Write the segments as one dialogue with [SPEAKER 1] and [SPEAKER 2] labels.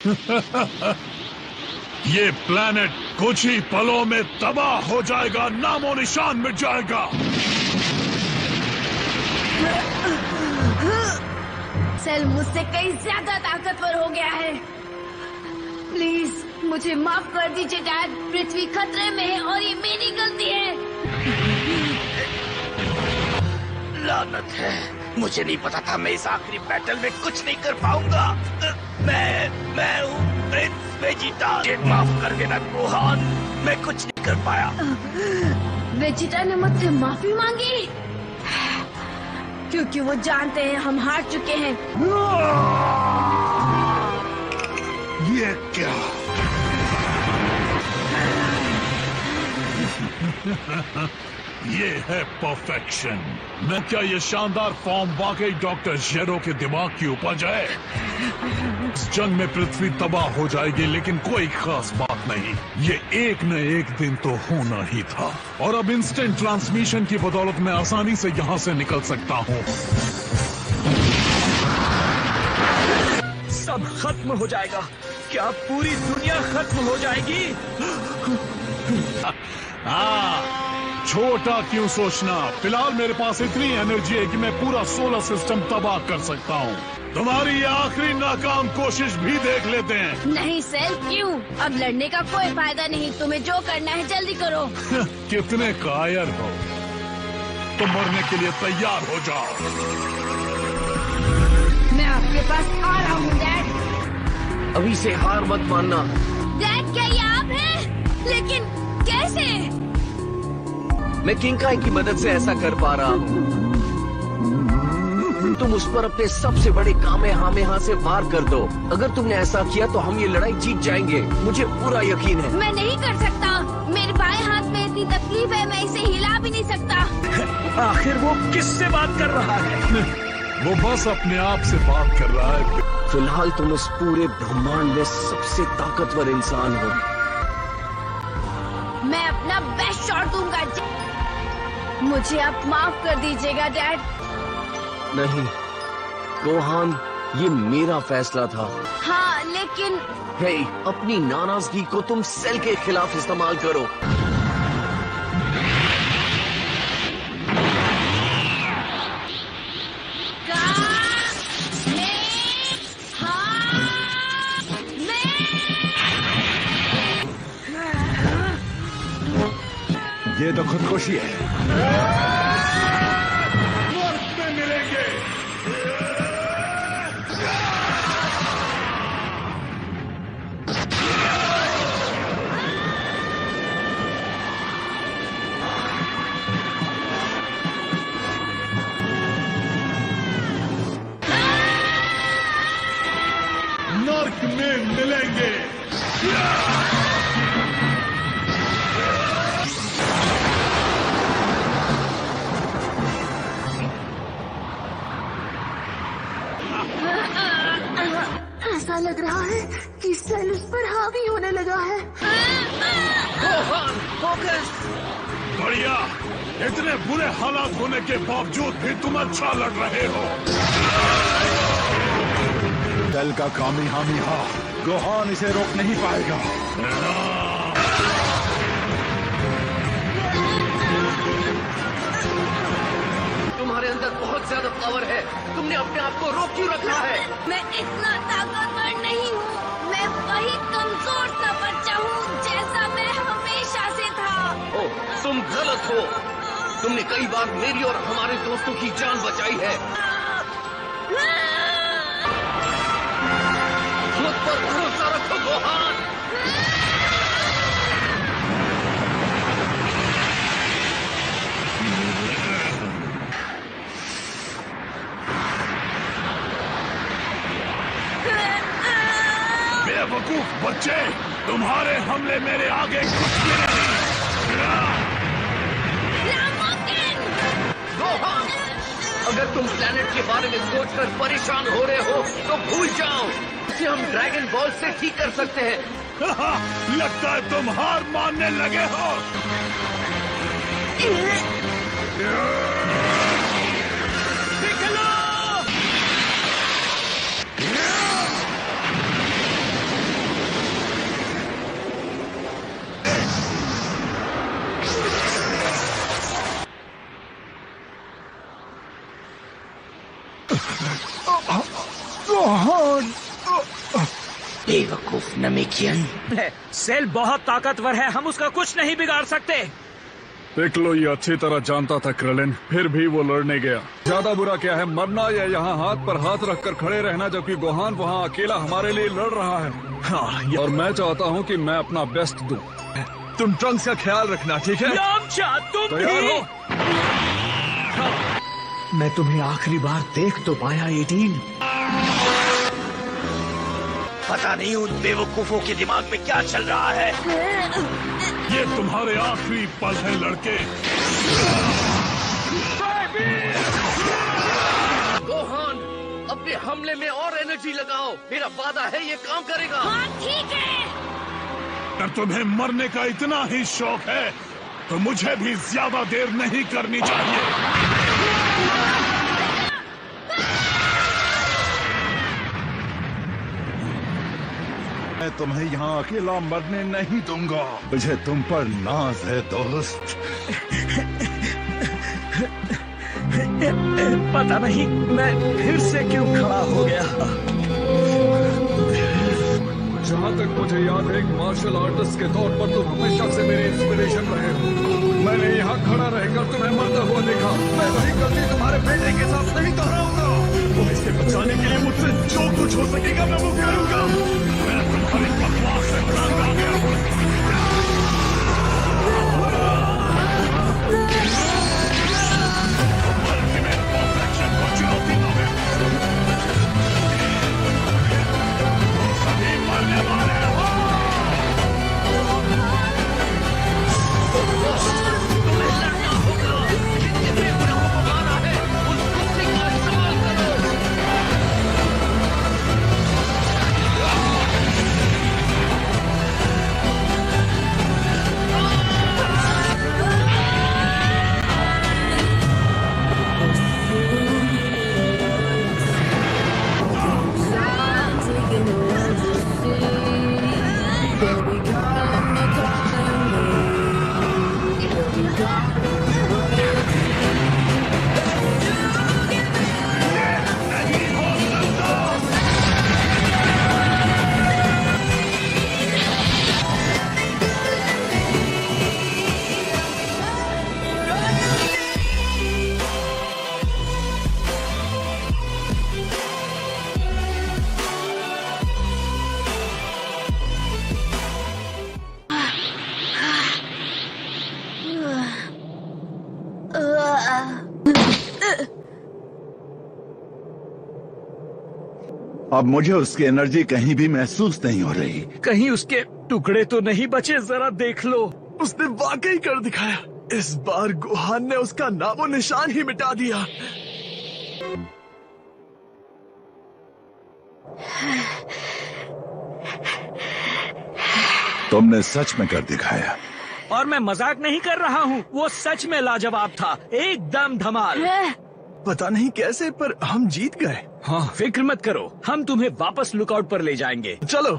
[SPEAKER 1] ये प्लेनेट कुछ ही पलों में तबाह हो जाएगा, नामो निशान मिट जाएगा।
[SPEAKER 2] सेल मुझसे कहीं ज्यादा ताकतवर हो गया है। प्लीज मुझे माफ कर दीजिए डैड। पृथ्वी खतरे में है और ये मेरी गलती है।
[SPEAKER 3] लानत है, मुझे नहीं पता था मैं इस आखिरी बैटल में कुछ नहीं कर पाऊंगा। मैं हूँ प्रिंस वेजिटा। माफ कर देना गोहान, मैं कुछ नहीं कर पाया।
[SPEAKER 2] वेजिटा ने मुझसे माफी मांगी क्योंकि वो जानते हैं हम हार चुके हैं।
[SPEAKER 1] ये क्या? ये है परफेक्शन। मैं क्या ये शानदार फॉर्म वाकई डॉक्टर जेरो के दिमाग की उपज है? इस जंग में पृथ्वी तबाह हो जाएगी, लेकिन कोई खास बात नहीं। ये एक न एक दिन तो होना ही था, और अब इंस्टेंट ट्रांसमिशन की बदौलत मैं आसानी से यहाँ से निकल सकता हूँ।
[SPEAKER 3] सब खत्म हो जाएगा। क्या पूरी दुनिया खत्म हो जाएगी?
[SPEAKER 1] हाँ, छोटा क्यों सोचना। फिलहाल मेरे पास इतनी एनर्जी है कि मैं पूरा सोलर सिस्टम तबाह कर सकता हूँ। तुम्हारी ये आखिरी नाकाम कोशिश भी देख लेते हैं।
[SPEAKER 2] नहीं सेल, क्यों? अब लड़ने का कोई फायदा नहीं। तुम्हें जो करना है जल्दी करो।
[SPEAKER 1] कितने कायर हो। तो मरने के लिए तैयार हो जाओ।
[SPEAKER 2] मैं आपके पास आ रहा हूँ डैड।
[SPEAKER 3] अभी से हार मत मानना।
[SPEAKER 2] डैड क्या ये आप हैं? लेकिन कैसे?
[SPEAKER 3] मैं किंकाई की मदद से ऐसा कर पा रहा हूँ। तुम उस पर अपने सबसे बड़े कामेहामेहा से वार कर दो। अगर तुमने ऐसा किया तो हम ये लड़ाई जीत जाएंगे, मुझे पूरा यकीन है।
[SPEAKER 2] मैं नहीं कर सकता। मेरे बाएं हाथ में इतनी तकलीफ है, मैं इसे हिला भी नहीं सकता।
[SPEAKER 3] आखिर वो किससे बात कर रहा है?
[SPEAKER 1] वो बस अपने आप से बात कर रहा है।
[SPEAKER 3] फिलहाल तुम इस पूरे ब्रह्मांड में सबसे ताकतवर इंसान हो।
[SPEAKER 2] मैं अपना बेस्ट शॉट दूंगा। मुझे आप माफ कर दीजिएगा डैड।
[SPEAKER 3] नहीं गोहान, ये मेरा फैसला था।
[SPEAKER 2] हाँ लेकिन
[SPEAKER 3] हे, अपनी नाराजगी को तुम सेल के खिलाफ इस्तेमाल करो।
[SPEAKER 1] ये तो खुदकुशी है। वक्त में मिलेंगे। नर्क में मिलेंगे।
[SPEAKER 2] ऐसा लग रहा है कि सेल उस पर हावी होने लगा है।
[SPEAKER 3] Gohan, focus.
[SPEAKER 1] बढ़िया। इतने बुरे हालात होने के बावजूद भी तुम अच्छा लड़ रहे हो। दल का कामेहामेहा, गोहान इसे रोक नहीं पाएगा।
[SPEAKER 3] तुम्हारे अंदर बहुत ज्यादा पावर है, तुमने अपने आप को रोक क्यों रखा है?
[SPEAKER 2] मैं इतना ताकतवर नहीं हूँ। मैं वही कमजोर सा बच्चा हूँ जैसा मैं हमेशा से था।
[SPEAKER 3] ओह, तुम गलत हो। तुमने कई बार मेरी और हमारे दोस्तों की जान बचाई है। खुद पर भरोसा रखो गोहान।
[SPEAKER 1] बेवकूफ बच्चे, तुम्हारे हमले मेरे आगे कुछ भी नहीं।
[SPEAKER 3] गोहान, अगर तुम प्लेनेट के बारे में सोचकर परेशान हो रहे हो तो भूल जाओ। इसे हम ड्रैगन बॉल से ठीक कर सकते हैं।
[SPEAKER 1] लगता है तुम हार मानने लगे हो।
[SPEAKER 4] गोहान।
[SPEAKER 3] बेवकूफ नमेकियन।
[SPEAKER 5] सेल बहुत ताकतवर है, हम उसका कुछ नहीं बिगाड़ सकते।
[SPEAKER 1] पिक्लो ये अच्छी तरह जानता था क्रेलिन, फिर भी वो लड़ने गया। ज्यादा बुरा क्या है, मरना या यहाँ हाथ पर हाथ रखकर खड़े रहना, जबकि गोहान वहाँ अकेला हमारे लिए लड़ रहा है।
[SPEAKER 4] हाँ,
[SPEAKER 1] और मैं चाहता हूँ कि मैं अपना बेस्ट दूं।
[SPEAKER 4] तुम ट्रंक्स का ख्याल रखना, ठीक है?
[SPEAKER 5] यामचा, तुम
[SPEAKER 1] तैयार
[SPEAKER 5] भी?
[SPEAKER 1] हो?
[SPEAKER 4] मैं तुम्हें आखिरी बार देख तो पाया 18।
[SPEAKER 3] पता नहीं उन बेवकूफों के दिमाग में क्या चल रहा है।
[SPEAKER 1] ये तुम्हारे आखिरी पल है लड़के।
[SPEAKER 3] गोहान, अपने हमले में और एनर्जी लगाओ। मेरा वादा है ये काम करेगा।
[SPEAKER 2] हाँ ठीक है।
[SPEAKER 1] अगर तुम्हें मरने का इतना ही शौक है तो मुझे भी ज्यादा देर नहीं करनी चाहिए।
[SPEAKER 6] मैं तुम्हें यहाँ अकेला मरने नहीं दूंगा। मुझे तुम पर नाज है दोस्त।
[SPEAKER 4] पता नहीं मैं फिर से क्यों खड़ा हो गया।
[SPEAKER 1] जहाँ तक मुझे याद है, एक मार्शल आर्टिस्ट के तौर पर तुम हमेशा से मेरी इंस्पिरेशन रहे हो। मैंने यहाँ खड़ा रहकर तुम्हें मरता हुआ देखा। मैं वही गलती तुम्हारे बेटे के साथ नहीं दोहराऊंगा।
[SPEAKER 4] तुम इसे बचाने के लिए मुझसे जो कुछ हो सकेगा मैं वो करूंगा।
[SPEAKER 1] मैं तुम्हारी बकवास से तंग आ गया हूँ। Ultimate perfection को चुनौती दो। सभी मरने वाले हो।
[SPEAKER 3] तुम्हें लड़ना होगा। जितने गुनाहों को माना है, उस गुस्से का इस्तेमाल करो।
[SPEAKER 6] अब मुझे उसकी एनर्जी कहीं भी महसूस नहीं हो रही।
[SPEAKER 4] कहीं उसके टुकड़े तो नहीं बचे, जरा देख लो। उसने वाकई कर दिखाया। इस बार गोहान ने उसका नामो निशान ही मिटा दिया।
[SPEAKER 6] तुमने सच में कर दिखाया।
[SPEAKER 5] और मैं मजाक नहीं कर रहा हूँ, वो सच में लाजवाब था, एकदम धमाल।
[SPEAKER 4] पता नहीं कैसे पर हम जीत गए।
[SPEAKER 5] हाँ, फिक्र मत करो, हम तुम्हें वापस लुकआउट पर ले जाएंगे।
[SPEAKER 4] चलो।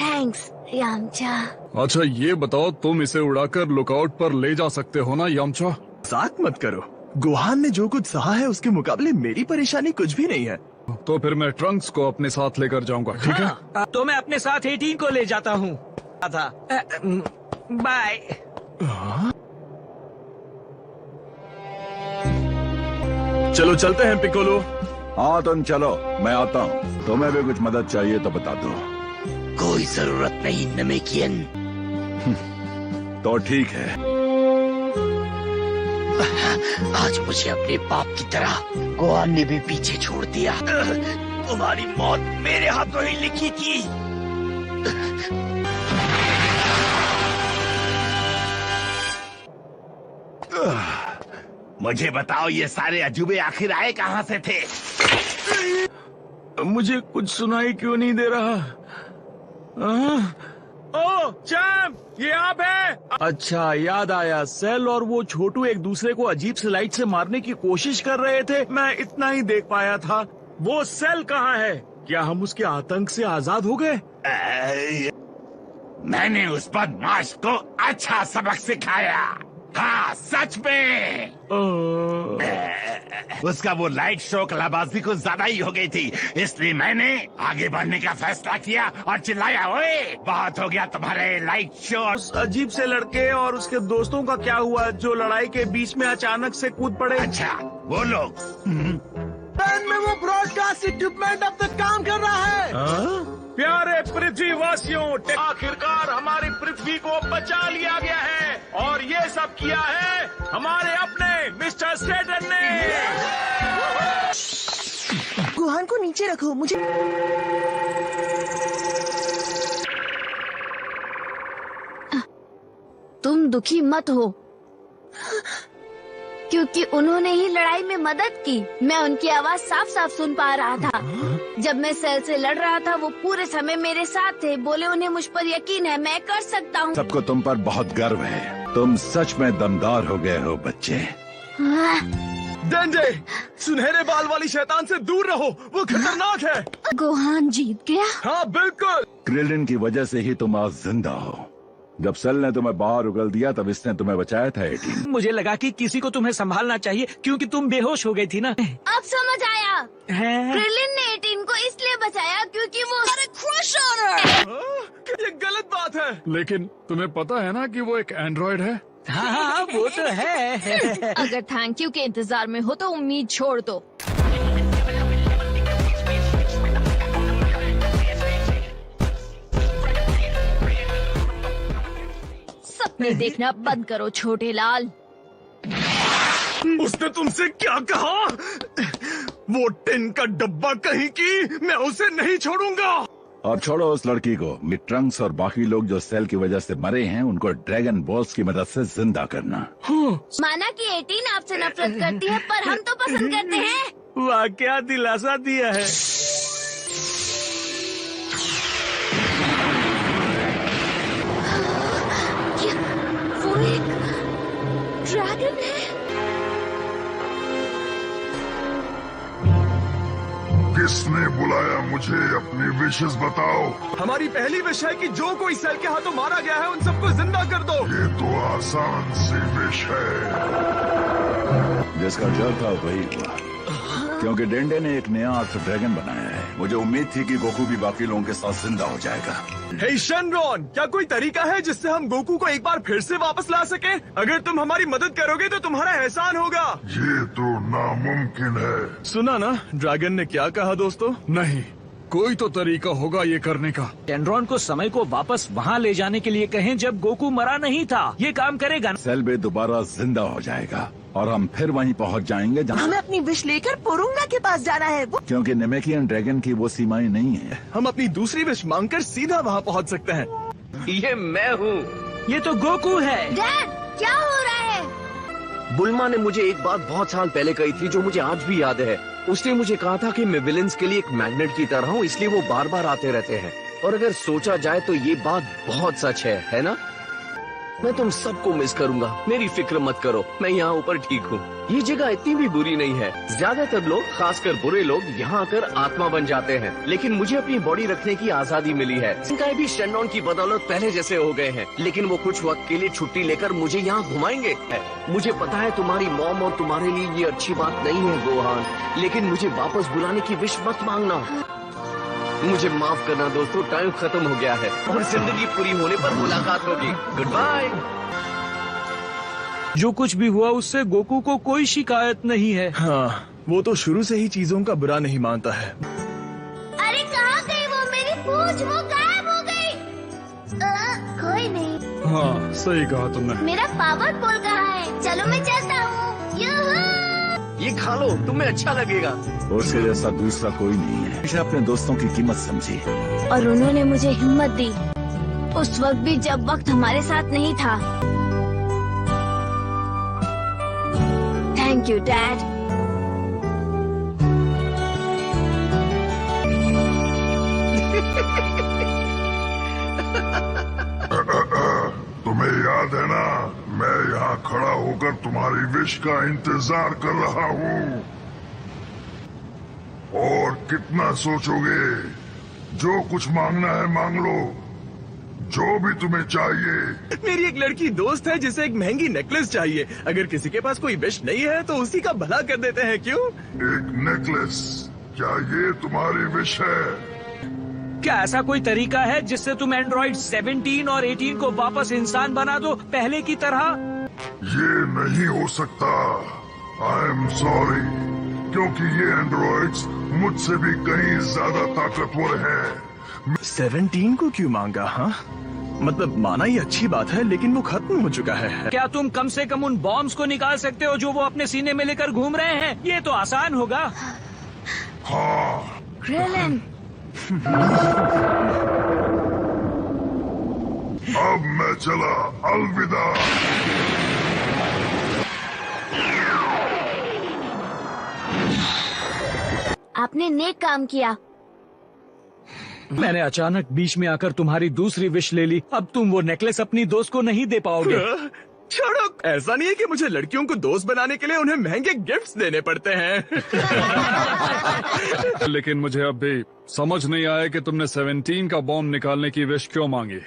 [SPEAKER 2] Thanks Yamcha.
[SPEAKER 1] अच्छा ये बताओ, तुम इसे उड़ाकर लुकआउट पर ले जा सकते हो ना यामचा?
[SPEAKER 4] मजाक मत करो। गोहान ने जो कुछ सहा है उसके मुकाबले मेरी परेशानी कुछ भी नहीं है।
[SPEAKER 1] तो फिर मैं ट्रंक्स को अपने साथ लेकर जाऊंगा, ठीक है?
[SPEAKER 5] हाँ, तो मैं अपने साथ 18 को ले जाता हूँ। बाय।
[SPEAKER 4] चलो चलते हैं पिकोलो।
[SPEAKER 6] हाँ तुम चलो, मैं आता हूँ। तुम्हें भी कुछ मदद चाहिए तो बता दो।
[SPEAKER 3] कोई जरूरत नहीं नमेकियन।
[SPEAKER 6] तो ठीक है।
[SPEAKER 3] आज मुझे अपने बाप की तरह गोहान ने भी पीछे छोड़ दिया। तुम्हारी मौत मेरे हाथों ही लिखी थी। मुझे बताओ, ये सारे अजूबे आखिर आए कहाँ से थे?
[SPEAKER 4] मुझे कुछ सुनाई क्यों नहीं दे रहा?
[SPEAKER 5] ओ चैंप, ये आप है?
[SPEAKER 4] अच्छा याद आया, सेल और वो छोटू एक दूसरे को अजीब से लाइट से मारने की कोशिश कर रहे थे। मैं इतना ही देख पाया था।
[SPEAKER 5] वो सेल कहाँ है?
[SPEAKER 4] क्या हम उसके आतंक से आजाद हो गए?
[SPEAKER 3] मैंने उस बदमाश को अच्छा सबक सिखाया।
[SPEAKER 6] हाँ सच में। उसका वो लाइट शो कलाबाजी कुछ ज्यादा ही हो गई थी, इसलिए मैंने आगे बढ़ने का फैसला किया और चिल्लाया, ओए बहुत हो गया तुम्हारे लाइट शो।
[SPEAKER 4] उस अजीब से लड़के और उसके दोस्तों का क्या हुआ जो लड़ाई के बीच में अचानक से कूद पड़े?
[SPEAKER 6] अच्छा वो लोग
[SPEAKER 4] में वो ब्रॉडकास्ट इक्विपमेंट अब तक काम कर रहा है। प्यारे पृथ्वीवासियों, आखिरकार हमारी पृथ्वी को बचा लिया गया है और ये सब किया है हमारे अपने मिस्टर स्टेटन ने।
[SPEAKER 7] गुहान को नीचे रखो, मुझे
[SPEAKER 2] तुम दुखी मत हो, क्योंकि उन्होंने ही लड़ाई में मदद की। मैं उनकी आवाज साफ साफ सुन पा रहा था। जब मैं सेल से लड़ रहा था वो पूरे समय मेरे साथ थे। बोले उन्हें मुझ पर यकीन है, मैं कर सकता हूँ।
[SPEAKER 6] सबको तुम पर बहुत गर्व है, तुम सच में दमदार हो गए हो बच्चे।
[SPEAKER 4] डेंडे, सुनहरे बाल वाली शैतान से दूर रहो, वो खतरनाक है।
[SPEAKER 2] गोहान जीत गया?
[SPEAKER 4] हाँ बिल्कुल।
[SPEAKER 6] क्रिलिन की वजह से ही तुम आज जिंदा हो। जब सेल ने तुम्हें बाहर उगल दिया तब इसने तुम्हें बचाया था 18।
[SPEAKER 5] मुझे लगा कि किसी को तुम्हें संभालना चाहिए क्योंकि तुम बेहोश हो गई थी ना।
[SPEAKER 2] अब समझ आया।
[SPEAKER 5] है?
[SPEAKER 2] क्रिलिन ने 18 को इसलिए बचाया क्योंकि वो क्रश ऑन है।
[SPEAKER 4] ये गलत बात है।
[SPEAKER 1] लेकिन तुम्हें पता है ना कि वो एक एंड्रॉइड है।
[SPEAKER 5] हाँ वो तो है।
[SPEAKER 2] अगर थैंक यू के इंतजार में हो तो उम्मीद छोड़ दो। सपने देखना बंद करो छोटे लाल।
[SPEAKER 4] उसने तुमसे क्या कहा? वो टिन का डब्बा कहीं की, मैं उसे नहीं छोड़ूंगा।
[SPEAKER 6] और छोड़ो उस लड़की को, ट्रंक्स और बाकी लोग जो सेल की वजह से मरे हैं उनको ड्रैगन बॉल्स की मदद से जिंदा करना।
[SPEAKER 2] माना कि 18 आपसे नफरत करती है, पर हम तो पसंद करते हैं।
[SPEAKER 4] वाह क्या दिलासा दिया है।
[SPEAKER 2] क्या वो एक ड्रैगन है?
[SPEAKER 8] किसने बुलाया मुझे? अपनी विशेष बताओ।
[SPEAKER 4] हमारी पहली विश है कि जो कोई सेल के हाथों मारा गया है उन सबको जिंदा कर दो।
[SPEAKER 8] ये तो आसान सी विश है।
[SPEAKER 6] जिसका डर था वही हुआ, क्योंकि डेंडे ने एक नया अर्थ ड्रैगन बनाया है। मुझे उम्मीद थी कि गोकू भी बाकी लोगों के साथ जिंदा हो जाएगा।
[SPEAKER 4] हे शनरॉन, क्या कोई तरीका है जिससे हम गोकू को एक बार फिर से वापस ला सके? अगर तुम हमारी मदद करोगे तो तुम्हारा एहसान होगा।
[SPEAKER 8] ये तो नामुमकिन है।
[SPEAKER 4] सुना ना ड्रैगन ने क्या कहा दोस्तों?
[SPEAKER 1] नहीं, कोई तो तरीका होगा ये करने का।
[SPEAKER 5] एंड्रॉन को समय को वापस वहाँ ले जाने के लिए कहें जब गोकू मरा नहीं था। ये काम करेगा ना?
[SPEAKER 6] सेल भी दोबारा जिंदा हो जाएगा और हम फिर वहीं पहुंच जाएंगे जहाँ,
[SPEAKER 7] हमें अपनी विश लेकर पोरुंगा के पास जाना है। वो
[SPEAKER 6] क्योंकि नेमेकियन ड्रैगन की वो सीमाएं नहीं है।
[SPEAKER 4] हम अपनी दूसरी विश मांगकर सीधा वहाँ पहुँच सकते हैं।
[SPEAKER 9] ये मैं हूँ।
[SPEAKER 5] ये तो गोकू है।
[SPEAKER 2] डैड क्या हो रहा है?
[SPEAKER 9] बुल्मा ने मुझे एक बात बहुत साल पहले कही थी जो मुझे आज भी याद है। उसने मुझे कहा था कि मैं विलेंस के लिए एक मैग्नेट की तरह हूँ, इसलिए वो बार बार आते रहते हैं। और अगर सोचा जाए तो ये बात बहुत सच है ना? मैं तुम सबको मिस करूंगा, मेरी फिक्र मत करो, मैं यहाँ ऊपर ठीक हूँ। ये जगह इतनी भी बुरी नहीं है। ज्यादातर लोग, खासकर बुरे लोग, यहाँ आकर आत्मा बन जाते हैं, लेकिन मुझे अपनी बॉडी रखने की आजादी मिली है। इनका भी शनॉन की बदौलत पहले जैसे हो गए हैं, लेकिन वो कुछ वक्त के लिए छुट्टी लेकर मुझे यहाँ घुमाएंगे। मुझे पता है तुम्हारी मॉम और तुम्हारे लिए ये अच्छी बात नहीं है गोहान, लेकिन मुझे वापस बुलाने की विश मत मांगना। मुझे माफ करना दोस्तों, टाइम खत्म हो गया है और जिंदगी पूरी होने पर मुलाकात होगी। Good bye.
[SPEAKER 5] जो कुछ भी हुआ उससे गोकू को कोई शिकायत नहीं है।
[SPEAKER 4] हाँ, वो तो शुरू से ही चीजों का बुरा नहीं मानता है।
[SPEAKER 2] अरे कहाँ गई वो मेरी पूंछ? वो गायब हो गई। कोई नहीं।
[SPEAKER 1] हाँ सही कहा तुमने।
[SPEAKER 2] मेरा पावर पुल कहाँ है? चलो मैं चलता हूँ।
[SPEAKER 9] ये खा लो, तुम्हें अच्छा लगेगा।
[SPEAKER 6] उसके जैसा दूसरा कोई नहीं है। हमेशा अपने दोस्तों की कीमत समझी
[SPEAKER 2] और उन्होंने मुझे हिम्मत दी, उस वक्त भी जब वक्त हमारे साथ नहीं था। Thank you dad.
[SPEAKER 8] तुम्हें याद है ना, मैं यहाँ खड़ा होकर तुम्हारी विश का इंतजार कर रहा हूँ। और कितना सोचोगे? जो कुछ मांगना है मांग लो। जो भी तुम्हें चाहिए।
[SPEAKER 4] मेरी एक लड़की दोस्त है जिसे एक महंगी नेकलेस चाहिए। अगर किसी के पास कोई विश नहीं है तो उसी का भला कर देते हैं, क्यों?
[SPEAKER 8] एक नेकलेस, क्या ये तुम्हारी विश है?
[SPEAKER 5] क्या ऐसा कोई तरीका है जिससे तुम एंड्रॉइड 17 और 18 को वापस इंसान बना दो पहले की तरह?
[SPEAKER 8] ये नहीं हो सकता। आई एम सॉरी, क्योंकि ये एंड्रॉइड्स मुझसे भी कहीं ज्यादा ताकतवर हैं।
[SPEAKER 4] 17 को क्यों मांगा? हाँ, मतलब माना ये अच्छी बात है, लेकिन वो खत्म हो चुका है।
[SPEAKER 5] क्या तुम कम से कम उन बॉम्ब्स को निकाल सकते हो जो वो अपने सीने में लेकर घूम रहे हैं? ये तो आसान होगा।
[SPEAKER 8] हाँ,
[SPEAKER 2] क्रेलन,
[SPEAKER 8] अब मैं चला, अलविदा।
[SPEAKER 2] आपने नेक काम किया।
[SPEAKER 5] मैंने अचानक बीच में आकर तुम्हारी दूसरी विश ले ली। अब तुम वो नेकलेस अपनी दोस्त को नहीं दे पाओगे।
[SPEAKER 4] छोड़ो, ऐसा नहीं है कि मुझे लड़कियों को दोस्त बनाने के लिए उन्हें महंगे गिफ्ट्स देने पड़ते हैं।
[SPEAKER 10] लेकिन मुझे अब भी समझ नहीं आया कि तुमने 17 का बॉम्ब निकालने की विश क्यों मांगी।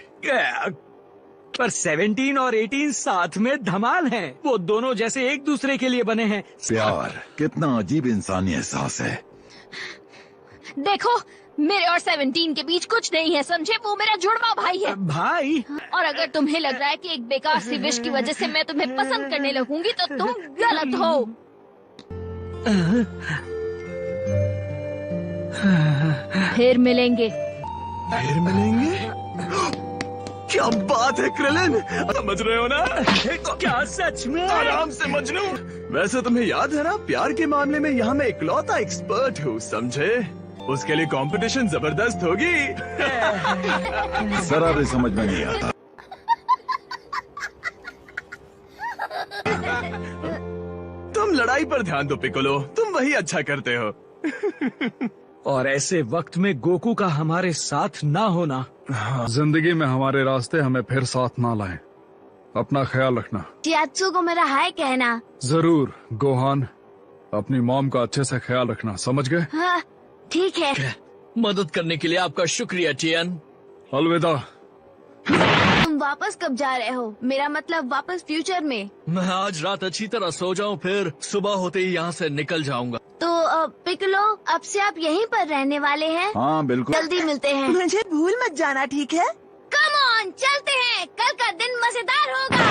[SPEAKER 5] पर 17 और 18 साथ में धमाल हैं। वो दोनों जैसे एक दूसरे के लिए बने हैं।
[SPEAKER 11] प्यार कितना अजीब इंसानी एहसास है।
[SPEAKER 2] देखो, मेरे और 17 के बीच कुछ नहीं है, समझे? वो मेरा जुड़वा भाई है।
[SPEAKER 5] भाई?
[SPEAKER 2] और अगर तुम्हें लग रहा है कि एक बेकार सी विश की वजह से मैं तुम्हें पसंद करने लगूंगी तो तुम गलत हो। फिर मिलेंगे।
[SPEAKER 4] फिर मिलेंगे? क्या बात है क्रेलन, समझ रहे हो ना?
[SPEAKER 5] क्या सच में?
[SPEAKER 4] आराम से मजनू। वैसे तुम्हें याद है ना, प्यार के मामले में यहाँ मैं इकलौता एक्सपर्ट हूँ, समझे? उसके लिए कंपटीशन जबरदस्त होगी।
[SPEAKER 11] जरा भी समझ में नहीं आता।
[SPEAKER 4] तुम लड़ाई पर ध्यान दो पिकोलो, तुम वही अच्छा करते हो।
[SPEAKER 5] और ऐसे वक्त में गोकू का हमारे साथ ना होना।
[SPEAKER 10] जिंदगी में हमारे रास्ते हमें फिर साथ ना लाएं। अपना ख्याल रखना।
[SPEAKER 2] चियात्सु को मेरा हाय कहना।
[SPEAKER 10] जरूर गोहान, अपनी मॉम का अच्छे से ख्याल रखना, समझ गए?
[SPEAKER 2] हाँ, ठीक है।
[SPEAKER 3] मदद करने के लिए आपका शुक्रिया चियन।
[SPEAKER 10] अलविदा।
[SPEAKER 2] तुम वापस कब जा रहे हो? मेरा मतलब वापस फ्यूचर में।
[SPEAKER 3] मैं आज रात अच्छी तरह सो जाऊं, फिर सुबह होते ही यहाँ से निकल जाऊंगा।
[SPEAKER 2] तो पिकलो, अब से आप यहीं पर रहने वाले हैं?
[SPEAKER 11] हाँ बिल्कुल।
[SPEAKER 2] जल्दी मिलते हैं।
[SPEAKER 7] मुझे भूल मत जाना, ठीक है?
[SPEAKER 2] कम ऑन, चलते हैं। कल का दिन मजेदार होगा।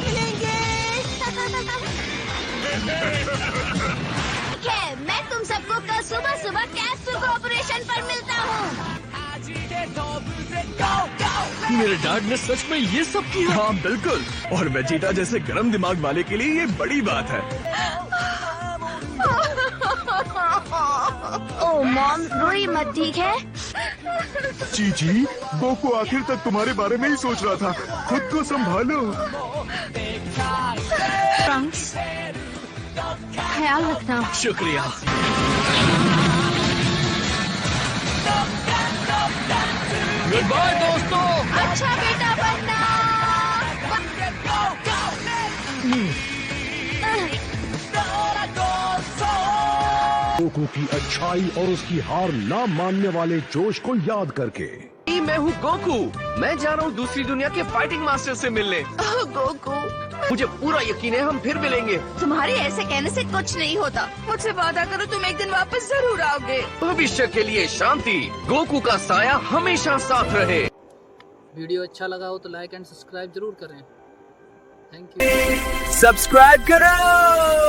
[SPEAKER 7] मिलेंगे।
[SPEAKER 2] ठीक है, मैं तुम सबको कल सुबह सुबह कैप्सूल कॉर्पोरेशन पर मिलता हूँ।
[SPEAKER 3] मेरे डैड ने सच में ये सब किया?
[SPEAKER 4] हाँ बिल्कुल, और वेजिटा जैसे गर्म दिमाग वाले के लिए ये बड़ी बात है।
[SPEAKER 2] ओ मॉम, रोई मत, ठीक है?
[SPEAKER 8] चीची, गोकू आखिर तक तुम्हारे बारे में ही सोच रहा था। खुद को संभालो।
[SPEAKER 2] ट्रंक्स, ख्याल रखना।
[SPEAKER 3] शुक्रिया। गुड बाय दोस्तों।
[SPEAKER 2] अच्छा बेटा बनना।
[SPEAKER 12] गोकू की अच्छाई और उसकी हार ना मानने वाले जोश को याद करके।
[SPEAKER 9] मैं हूँ गोकू। मैं जा रहा हूँ दूसरी दुनिया के फाइटिंग मास्टर से मिलने।
[SPEAKER 7] गोकू,
[SPEAKER 9] मुझे पूरा यकीन है हम फिर मिलेंगे।
[SPEAKER 7] तुम्हारे ऐसे कहने से कुछ नहीं होता। मुझसे वादा करो, तुम एक दिन वापस जरूर आओगे।
[SPEAKER 9] भविष्य के लिए शांति। गोकू का साया हमेशा साथ रहे।
[SPEAKER 13] वीडियो अच्छा लगा हो तो लाइक एंड सब्सक्राइब जरूर करें। Thank you.
[SPEAKER 4] सब्सक्राइब करो।